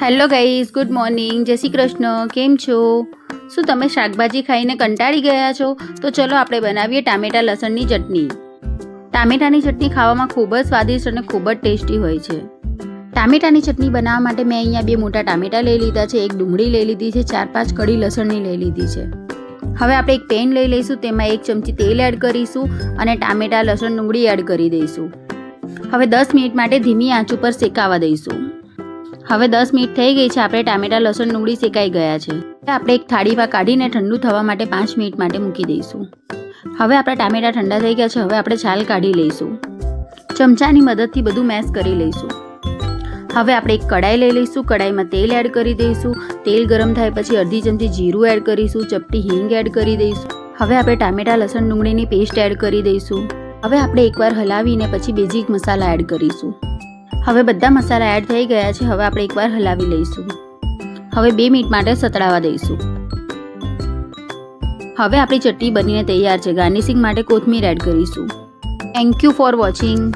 Hello guys, good morning, જય શ્રી કૃષ્ણ. કેમ છો? શું તમે શાકભાજી ખાઈને કંટાળી ગયા છો? તો ચલો આપણે બનાવીએ ટામેટા લસણની ચટણી. ટામેટાની ચટણી ખાવામાં ખૂબ જ સ્વાદિષ્ટ અને ખૂબ જ ટેસ્ટી હોય છે. ટામેટાની ચટણી બનાવવા માટે મેં અહીંયા 2 મોટા ટામેટા લઈ લીધા છે, 1 ડુંગળી લઈ લીધી છે, 4-5 કળી લસણની લઈ લીધી છે. હવે આપણે એક પેન લઈ લઈશું, તેમાં 1 ચમચી તેલ એડ કરીશું અને ટામેટા લસણ ડુંગળી એડ કરી દઈશું. હવે 10 મિનિટ માટે ધીમી આંચ ઉપર શેકાવા દઈશું. હવે 10 મિનિટ થઈ ગઈ છે. આપણે ટામેટા લસણ ડુંગળી શેકાઈ ગયા છે. આપણે એક થાળીમાં કાઢીને ઠંડુ થવા માટે 5 મિનિટ માટે મૂકી દઈશું. હવે આપણા ટામેટા ઠંડા થઈ ગયા છે. હવે આપણે છાલ કાઢી લઈશું. ચમચાની મદદથી બધું મેશ કરી લઈશું. હવે આપણે એક કડાઈ લઈ લઈશું. કડાઈમાં તેલ એડ કરી દઈશું. તેલ ગરમ થાય પછી અડધી ચમચી જીરું એડ કરીશું. ચપટી હિંગ એડ કરી દઈશું. હવે આપણે ટામેટા લસણ ડુંગળીની પેસ્ટ એડ કરી દઈશું. હવે આપણે એકવાર હલાવીને પછી બેઝિક મસાલા એડ કરીશું. હવે બધા મસાલા એડ થઈ ગયા છે. હવે આપણે એકવાર હલાવી લઈશું. હવે 2 મિનિટ માટે સતળાવા દઈશું. હવે આપણી ચટણી બનીને તૈયાર છે. ગાર્નિશિંગ માટે કોથમીર એડ કરીશું. Thank you for watching.